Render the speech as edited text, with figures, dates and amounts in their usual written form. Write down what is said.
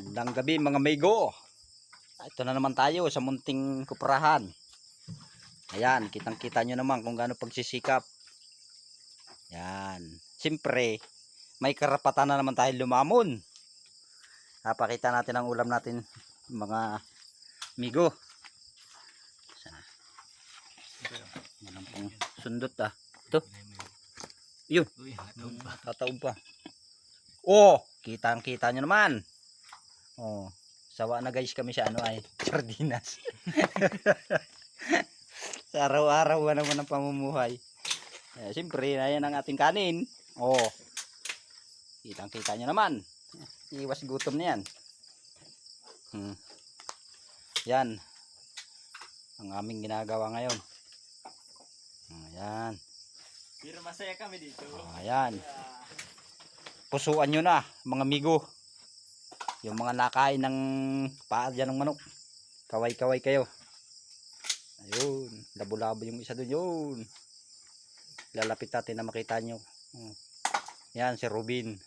Magandang gabi mga amigo. Ito na naman tayo sa munting kuprahan. Ayan, kitang-kita nyo naman kung gaano pagsisikap. Yan. Siyempre, may karapatan na naman tayo lumamon. Napakita natin ang ulam natin mga amigo. Yan pong sundot ah. Ito. Yun. Tataob pa. Oh, kitang-kita nyo naman. Oh, sawa na guys kami sa ano ay sardinas. Sa araw-araw naman ang pamumuhay. Siyempre, ayan ang ating kanin. Oh, kitang-kita nyo naman. Iwas gutom na yan. Yan. Ang aming ginagawa ngayon. Ayan. Pero masaya kami dito. Ayan. Pusuan nyo na mga amigo. Yung mga nakain ng paa dyan ng manok. Kaway-kaway kayo. Ayun. Labo-labo yung isa doon. Yun. Lalapit natin na makita nyo. Yan si Rubin.